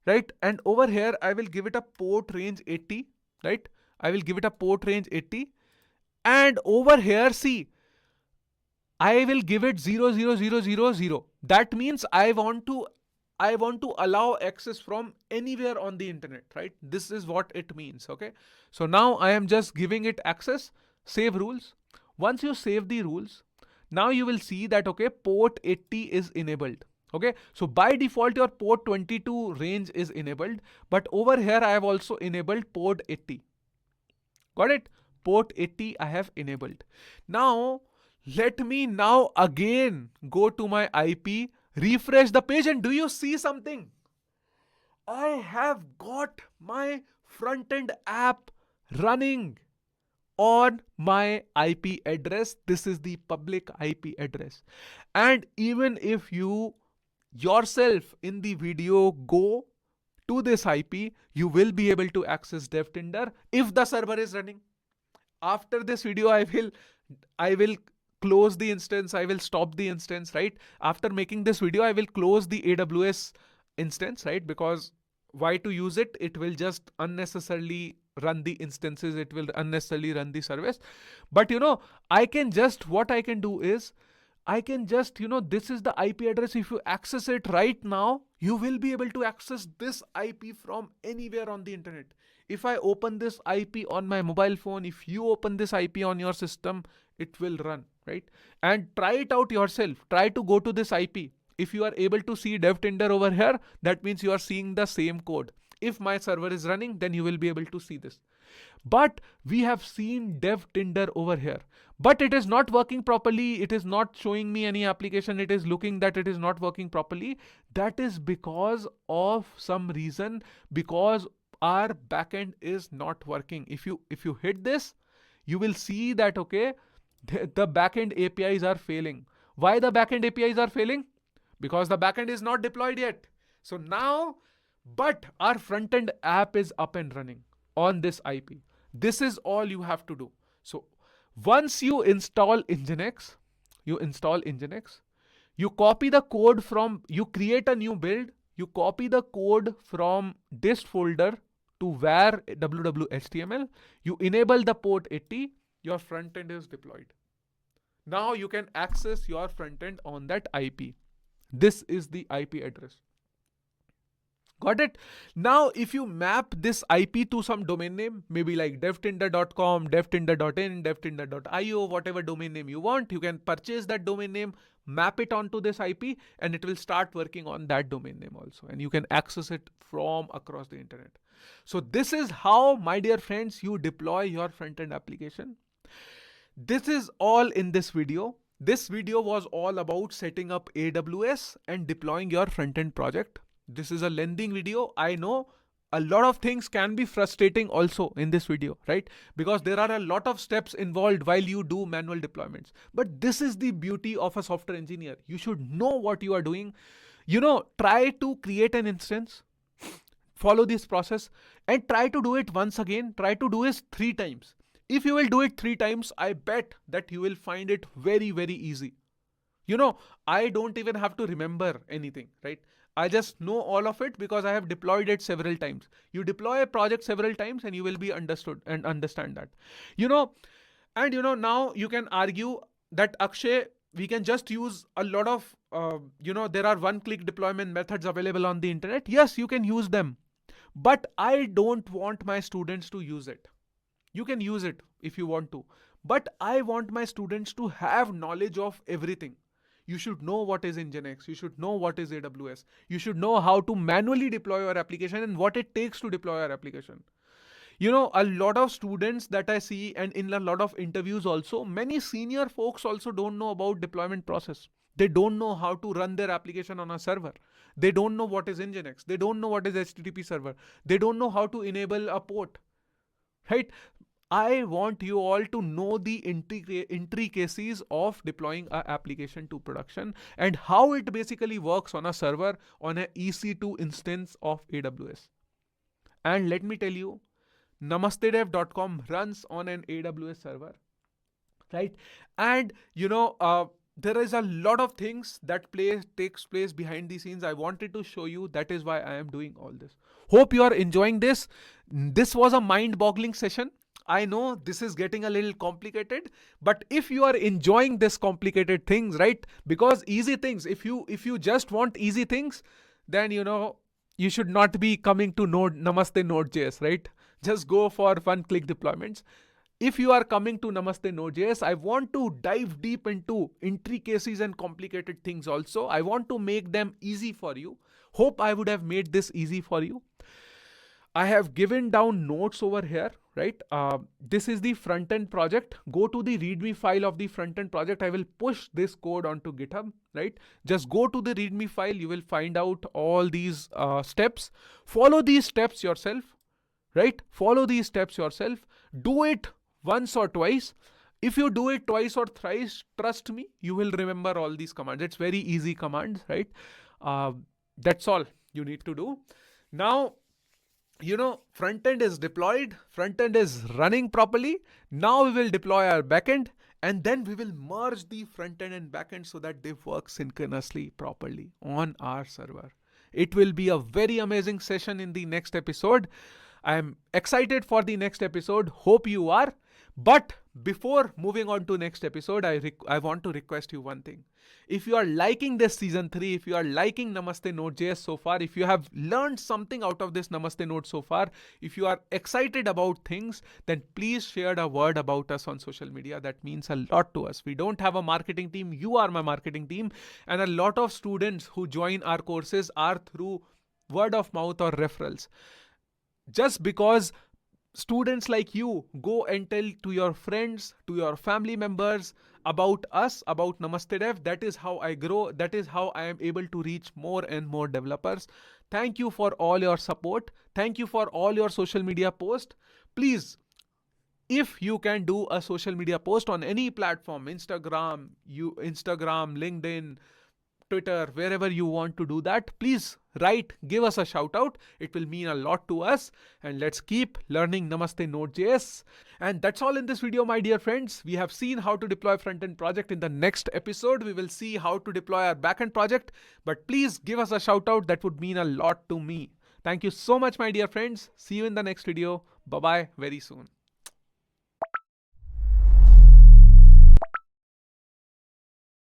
right? And over here, I will give it a port range 80, right? I will give it a port range 80. And over here, see, I will give it 00000. That means I want to allow access from anywhere on the internet, right? This is what it means, okay? So now I am just giving it access, save rules. Once you save the rules, now you will see that, okay, port 80 is enabled, okay? So by default, your port 22 range is enabled, but over here, I have also enabled port 80. Got it? Port 80 I have enabled. Now, let me now again go to my IP, refresh the page, and do you see something? I have got my front-end app running on my IP address. This is the public IP address. And even if you yourself in the video go to this IP, you will be able to access DevTinder if the server is running. After this video, I will close the instance. I will stop the instance, right? After making this video, I will close the AWS instance, right? Because why to use it? It will just unnecessarily run the instances. It will unnecessarily run the service. But what I can do is, this is the IP address. If you access it right now, you will be able to access this IP from anywhere on the internet. If I open this IP on my mobile phone, if you open this IP on your system, it will run, right? And try it out yourself. Try to go to this IP. If you are able to see DevTinder over here, that means you are seeing the same code. If my server is running, then you will be able to see this. But we have seen DevTinder over here, but it is not working properly. It is not showing me any application. It is looking that it is not working properly. That is because of some reason, because our backend is not working. If you hit this, you will see that, okay, the backend APIs are failing. Why the backend APIs are failing? Because the backend is not deployed yet. So now, but our front-end app is up and running on this IP. This is all you have to do. So once you install Nginx, you copy the code you create a new build, you copy the code from this folder, to var www.html, you enable the port 80, your front end is deployed. Now you can access your front end on that IP. This is the IP address. Got it? Now, if you map this IP to some domain name, maybe like devtinder.com, devtinder.in, devtinder.io, whatever domain name you want, you can purchase that domain name, map it onto this IP, and it will start working on that domain name also. And you can access it from across the internet. So this is how, my dear friends, you deploy your front-end application. This is all in this video. This video was all about setting up AWS and deploying your front-end project. This is a lengthy video. I know a lot of things can be frustrating also in this video, right? Because there are a lot of steps involved while you do manual deployments. But this is the beauty of a software engineer. You should know what you are doing. Try to create an instance, follow this process, and try to do it once again. Try to do it 3 times. If you will do it 3 times, I bet that you will find it very, very easy. I don't even have to remember anything, right? I just know all of it because I have deployed it several times. You deploy a project several times and you will be understood and understand that. Now you can argue that Akshay, we can just use a lot of, there are one-click deployment methods available on the internet. Yes, you can use them, but I don't want my students to use it. You can use it if you want to, but I want my students to have knowledge of everything. You should know what is Nginx. You should know what is AWS. You should know how to manually deploy your application and what it takes to deploy your application. A lot of students that I see, and in a lot of interviews also, many senior folks also don't know about deployment process. They don't know how to run their application on a server. They don't know what is Nginx. They don't know what is HTTP server. They don't know how to enable a port, right? I want you all to know the intricacies of deploying an application to production and how it basically works on a server on an EC2 instance of AWS. And let me tell you, namastedev.com runs on an AWS server, right? And there is a lot of things that takes place behind the scenes. I wanted to show you. That is why I am doing all this. Hope you are enjoying this. This was a mind-boggling session. I know this is getting a little complicated, but if you are enjoying this complicated things, right? Because easy things, if you just want easy things, then you should not be coming to Namaste Node.js, right? Just go for one-click deployments. If you are coming to Namaste Node.js, I want to dive deep into intricacies and complicated things also. I want to make them easy for you. Hope I would have made this easy for you. I have given down notes over here, right? This is the front-end project. Go to the README file of the front-end project. I will push this code onto GitHub, right? Just go to the README file. You will find out all these steps. Follow these steps yourself, right? Follow these steps yourself. Do it once or twice. If you do it twice or thrice, trust me, you will remember all these commands. It's very easy commands, right? That's all you need to do. Now, front end is deployed, front end is running properly. Now we will deploy our backend, and then we will merge the front end and backend so that they work synchronously properly on our server. It will be a very amazing session in the next episode. I am excited for the next episode. Hope you are. But before moving on to next episode, I want to request you one thing. If you are liking this season 3, if you are liking Namaste Node.js so far, if you have learned something out of this Namaste Node so far, if you are excited about things, then please share a word about us on social media. That means a lot to us. We don't have a marketing team. You are my marketing team. And a lot of students who join our courses are through word of mouth or referrals. Just because students like you go and tell to your friends, to your family members about us, about Namaste Dev, that is how I grow. That is how I am able to reach more and more developers. Thank you for all your support. Thank you for all your social media posts. Please, if you can do a social media post on any platform, Instagram, LinkedIn, Twitter, wherever you want to do that, please write, give us a shout out. It will mean a lot to us, and let's keep learning Namaste Node.js. And that's all in this video, my dear friends. We have seen how to deploy front-end project. In the next episode, we will see how to deploy our backend project, but please give us a shout out. That would mean a lot to me. Thank you so much, my dear friends. See you in the next video. Bye bye very soon.